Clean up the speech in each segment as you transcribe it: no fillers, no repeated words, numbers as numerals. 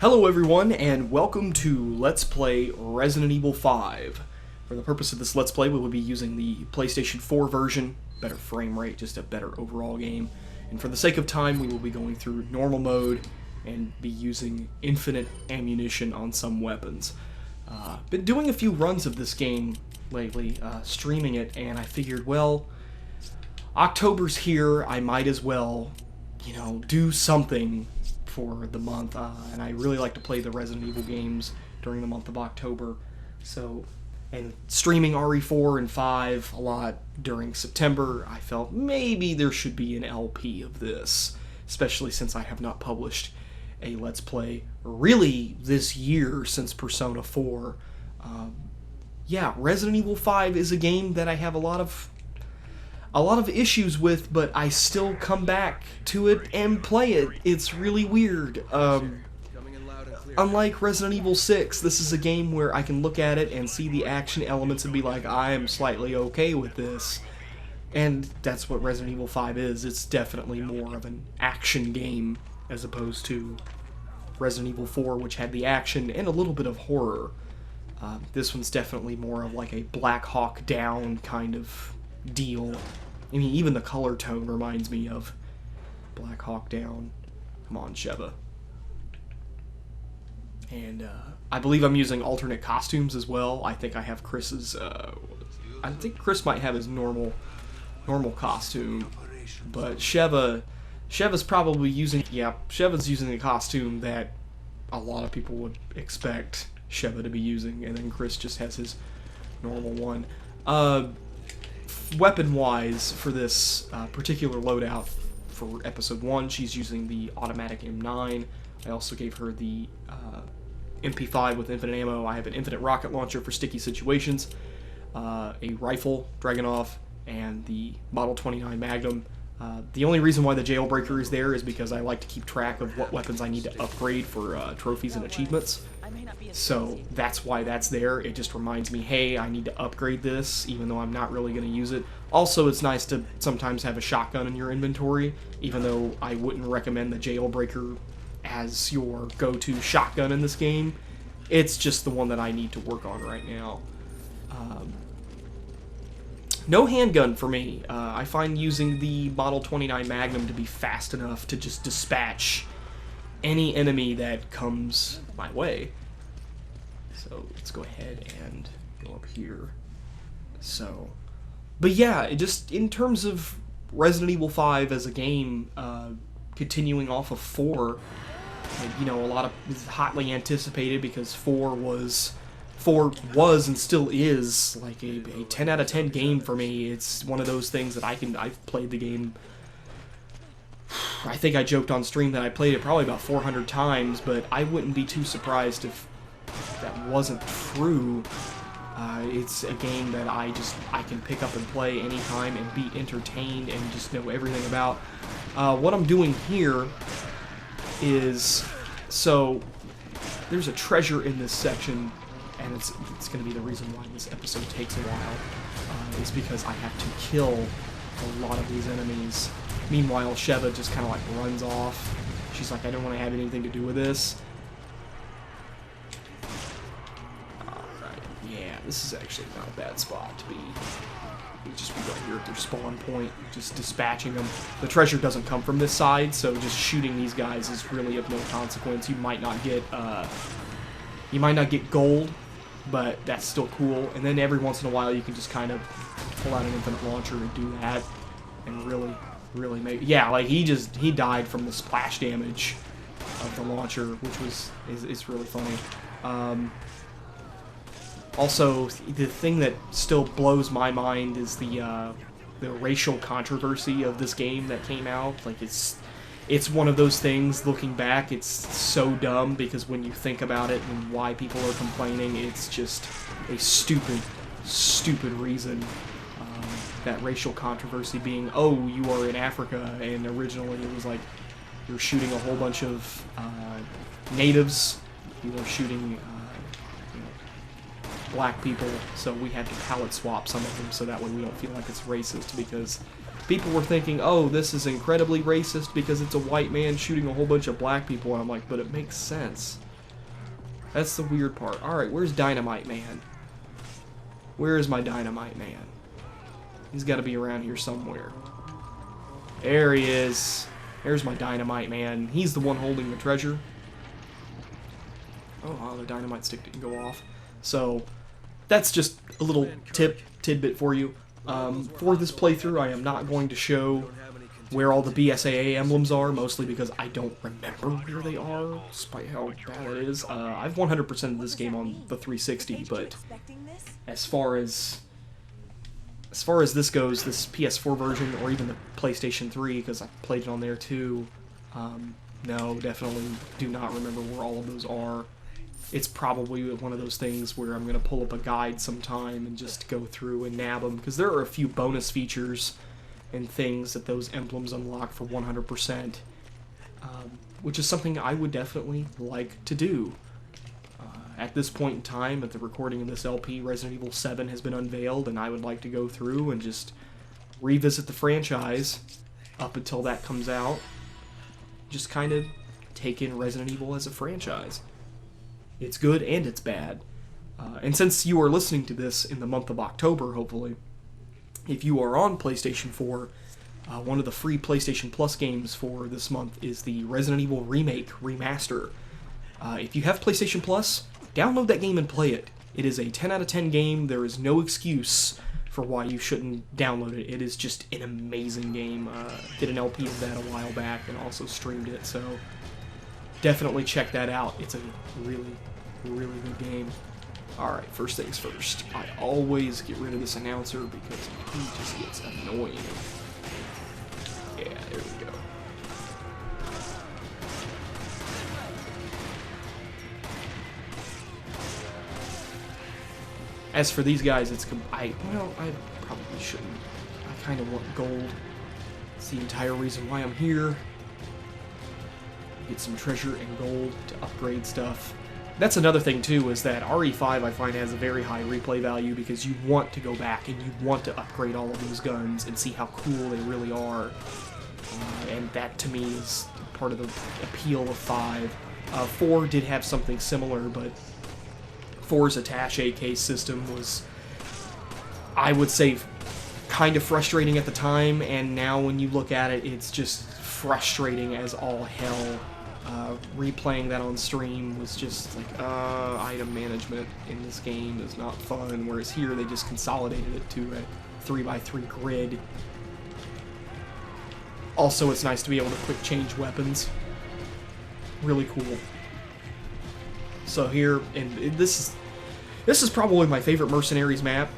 Hello everyone, and welcome to Let's Play Resident Evil 5. For the purpose of this Let's Play, we will be using the PlayStation 4 version, better frame rate, just a better overall game. And for the sake of time, we will be going through normal mode and be using infinite ammunition on some weapons. Been doing a few runs of this game lately, streaming it, and I figured, well, October's here, I might as well, do something for the month, and I really like to play the Resident Evil games during the month of October, and streaming RE4 and 5 a lot during September, I felt maybe there should be an LP of this, especially since I have not published a Let's Play really this year since Persona 4. Yeah, Resident Evil 5 is a game that I have a lot of issues with, but I still come back to it and play it. It's really weird. Unlike Resident Evil 6, this is a game where I can look at it and see the action elements and be like, I am slightly okay with this. And that's what Resident Evil 5 is. It's definitely more of an action game as opposed to Resident Evil 4, which had the action and a little bit of horror. This one's definitely more of like a Black Hawk Down kind of deal. I mean, even the color tone reminds me of Black Hawk Down. Come on, Sheva. And I believe I'm using alternate costumes as well. I think I have Chris's. I think Chris might have his normal costume, but Sheva's probably using. Yeah, Sheva's using a costume that a lot of people would expect Sheva to be using, and then Chris just has his normal one. Weapon-wise, for this particular loadout for Episode 1, she's using the automatic M9. I also gave her the MP5 with infinite ammo. I have an infinite rocket launcher for sticky situations, a rifle, Dragunov, and the Model 29 Magnum. The only reason why the Jailbreaker is there is because I like to keep track of what weapons I need to upgrade for trophies and achievements. So that's why that's there. It just reminds me, hey, I need to upgrade this, even though I'm not really going to use it. Also, it's nice to sometimes have a shotgun in your inventory, even though I wouldn't recommend the Jailbreaker as your go-to shotgun in this game. It's just the one that I need to work on right now. No handgun for me. I find using the Model 29 Magnum to be fast enough to just dispatch any enemy that comes my way. So let's go ahead and go up here. But yeah, just in terms of Resident Evil 5 as a game, continuing off of 4, a lot of it's hotly anticipated because 4 was and still is like a 10 out of 10 game for me. It's one of those things that I've played the game. I think I joked on stream that I played it probably about 400 times, but I wouldn't be too surprised if that wasn't true. It's a game that I can pick up and play anytime and be entertained and just know everything about. What I'm doing here is, so there's a treasure in this section, and it's going to be the reason why this episode takes a while, is because I have to kill a lot of these enemies. Meanwhile, Sheva just kind of like runs off. She's like, I don't want to have anything to do with this. Alright, yeah, this is actually not a bad spot to be. Just be right here at their spawn point, just dispatching them. The treasure doesn't come from this side, so just shooting these guys is really of no consequence. You might not get gold, but that's still cool. And then every once in a while, you can just kind of pull out an infinite launcher and do that, and really make. Yeah, like he died from the splash damage of the launcher, which is really funny. Also, the thing that still blows my mind is the racial controversy of this game that came out. Like, it's one of those things, looking back, it's so dumb, because when you think about it and why people are complaining, it's just a stupid reason. That racial controversy being, oh, you are in Africa, and originally it was like, you're shooting a whole bunch of natives, you were shooting black people, so we had to palette swap some of them so that way we don't feel like it's racist, because people were thinking, oh, this is incredibly racist because it's a white man shooting a whole bunch of black people, and I'm like, but it makes sense. That's the weird part. Alright, where's Dynamite Man? Where is my Dynamite Man? He's got to be around here somewhere. There he is. There's my Dynamite Man. He's the one holding the treasure. Oh, wow, the dynamite stick didn't go off. So, that's just a little tidbit for you. For this playthrough, I am not going to show where all the BSAA emblems are, mostly because I don't remember where they are, despite how bad it is. I've 100%ed this game on the 360, but as far as this goes, this PS4 version, or even the PlayStation 3, because I played it on there too, no, definitely do not remember where all of those are. It's probably one of those things where I'm going to pull up a guide sometime and just go through and nab them, because there are a few bonus features and things that those emblems unlock for 100%, which is something I would definitely like to do. At this point in time, at the recording of this LP, Resident Evil 7 has been unveiled, and I would like to go through and just revisit the franchise up until that comes out. Just kind of take in Resident Evil as a franchise. It's good and it's bad. And since you are listening to this in the month of October, hopefully, if you are on PlayStation 4, one of the free PlayStation Plus games for this month is the Resident Evil Remake Remaster. If you have PlayStation Plus, download that game and play it. It is a 10 out of 10 game. There is no excuse for why you shouldn't download it. It is just an amazing game. Did an LP of that a while back and also streamed it, so definitely check that out. It's a really, really good game. Alright, first things first. I always get rid of this announcer because he just gets annoying. Yeah, there we go. As for these guys, I probably shouldn't. I kind of want gold. It's the entire reason why I'm here. Get some treasure and gold to upgrade stuff. That's another thing too, is that RE5 I find has a very high replay value because you want to go back and you want to upgrade all of those guns and see how cool they really are. And that to me is part of the appeal of 5. 4 did have something similar, but 4's attaché case system was, I would say, kind of frustrating at the time, and now when you look at it, it's just frustrating as all hell. Replaying that on stream was just like, item management in this game is not fun, whereas here they just consolidated it to a 3x3 grid. Also, it's nice to be able to quick change weapons. Really cool. So here, and this is probably my favorite Mercenaries map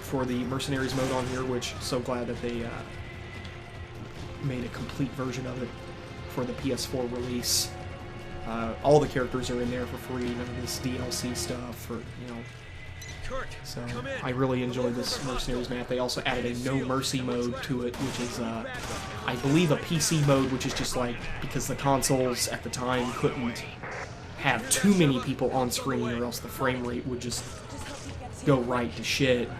for the Mercenaries mode on here, which so glad that they made a complete version of it for the PS4 release. All the characters are in there for free, none of this DLC stuff, or, you know. So I really enjoy this Mercenaries map. They also added a No Mercy mode to it, which is, I believe, a PC mode, which is just like, because the consoles at the time couldn't have too many people on screen or else the frame rate would just go right to shit.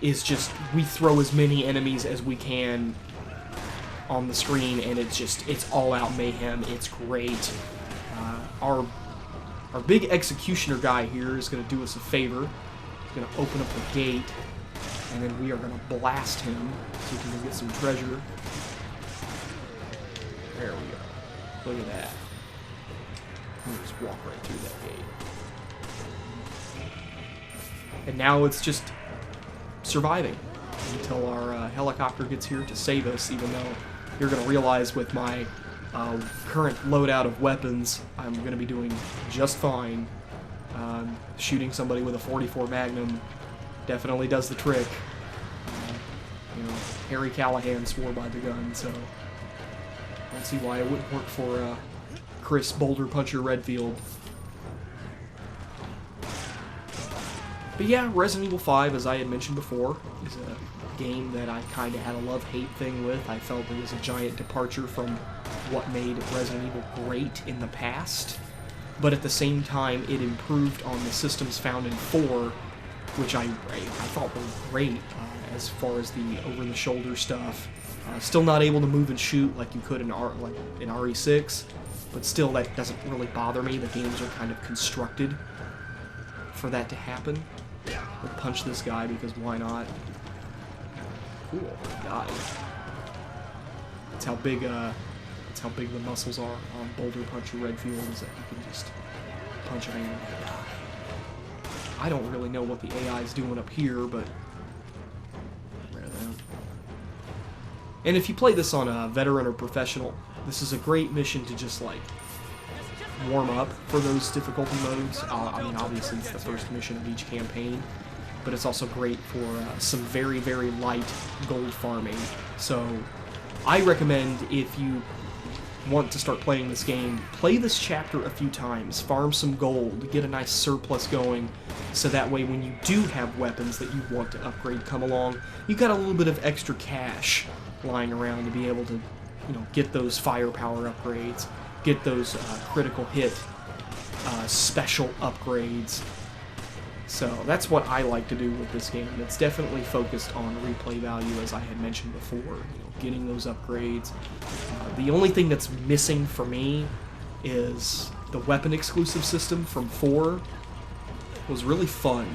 Is just, we throw as many enemies as we can on the screen, and it's all-out mayhem. It's great. Our big executioner guy here is going to do us a favor. He's going to open up the gate, and then we are going to blast him so we can get some treasure. There we go. Look at that. We'll just walk right through that gate. And now it's just surviving until our helicopter gets here to save us, even though you're going to realize with my current loadout of weapons, I'm going to be doing just fine. Shooting somebody with a 44 Magnum definitely does the trick. You know, Harry Callahan swore by the gun, so I don't see why it wouldn't work for Chris Boulder Puncher Redfield. But yeah, Resident Evil 5, as I had mentioned before, is a game that I kind of had a love-hate thing with. I felt it was a giant departure from what made Resident Evil great in the past, but at the same time, it improved on the systems found in 4, which I thought were great as far as the over-the-shoulder stuff. Still not able to move and shoot like you could in RE6, But still, that doesn't really bother me. The games are kind of constructed for that to happen. We'll punch this guy because why not? Cool, got it. That's how big the muscles are on Boulder Puncher Redfield, is that you can just punch a man. I don't really know what the AI is doing up here, but and if you play this on a veteran or professional, this is a great mission to just like warm up for those difficulty modes. I mean, obviously it's the first mission of each campaign, but it's also great for some very, very light gold farming. So I recommend, if you want to start playing this game, play this chapter a few times, farm some gold, get a nice surplus going, so that way when you do have weapons that you want to upgrade come along, you got a little bit of extra cash lying around to be able to, you know, get those firepower upgrades, get those critical hit special upgrades. So that's what I like to do with this game. It's definitely focused on replay value, as I had mentioned before, you know, getting those upgrades. The only thing that's missing for me is the weapon exclusive system from 4. It was really fun.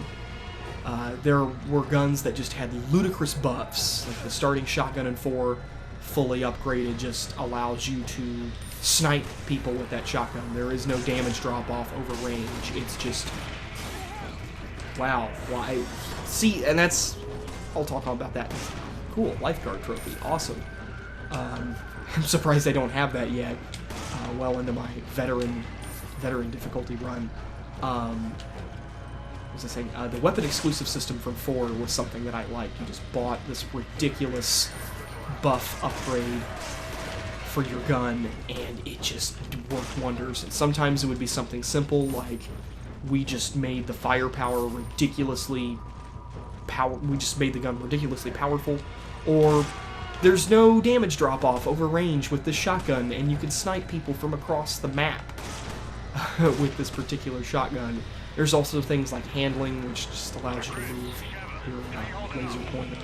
There were guns that just had ludicrous buffs, like the starting shotgun in 4, fully upgraded, just allows you to snipe people with that shotgun. There is no damage drop off over range. It's just, wow. Why? See, and that's, I'll talk about that. Cool, lifeguard trophy, awesome. I'm surprised I don't have that yet. Well into my veteran difficulty run. What was I saying? The weapon exclusive system from 4 was something that I liked. You just bought this ridiculous buff upgrade for your gun, and it just worked wonders. And sometimes it would be something simple, like we just made the firepower ridiculously we just made the gun ridiculously powerful, or there's no damage drop off over range with this shotgun, and you can snipe people from across the map with this particular shotgun. There's also things like handling, which just allows you to move your laser pointer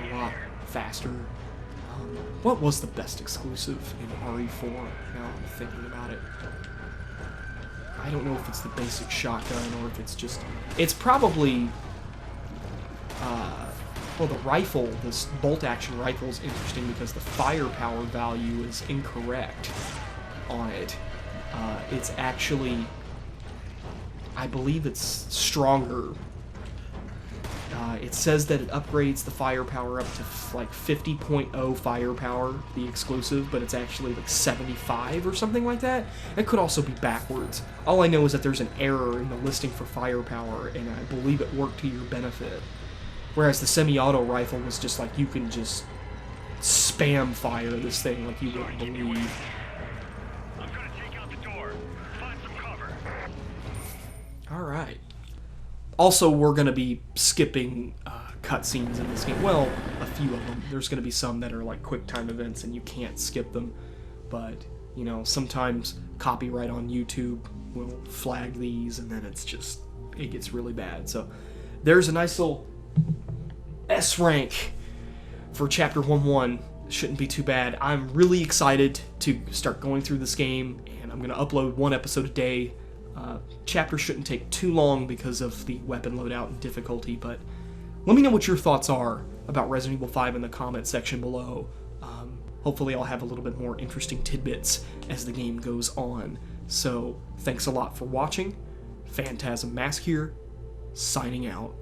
a lot faster. What was the best exclusive in RE4? Now I'm thinking about it. I don't know if it's the basic shotgun or if it's just... It's probably... well, the rifle, this bolt-action rifle, is interesting because the firepower value is incorrect on it. It's actually... I believe it's stronger. It says that it upgrades the firepower up to like 50.0 firepower, the exclusive, but it's actually like 75 or something like that. It could also be backwards. All I know is that there's an error in the listing for firepower, and I believe it worked to your benefit. Whereas the semi-auto rifle was just like, you can just spam fire this thing like you wouldn't believe. I'm gonna take out the door. Find some cover. Alright. Also, we're going to be skipping cutscenes in this game. Well, a few of them. There's going to be some that are like quick time events and you can't skip them. But, you know, sometimes copyright on YouTube will flag these, and then it's just, it gets really bad. So there's a nice little S rank for Chapter 1-1. Shouldn't be too bad. I'm really excited to start going through this game, and I'm going to upload 1 episode a day. Chapter shouldn't take too long because of the weapon loadout and difficulty, but let me know what your thoughts are about Resident Evil 5 in the comment section below. Hopefully I'll have a little bit more interesting tidbits as the game goes on. So, thanks a lot for watching. Phantasm Mask here, signing out.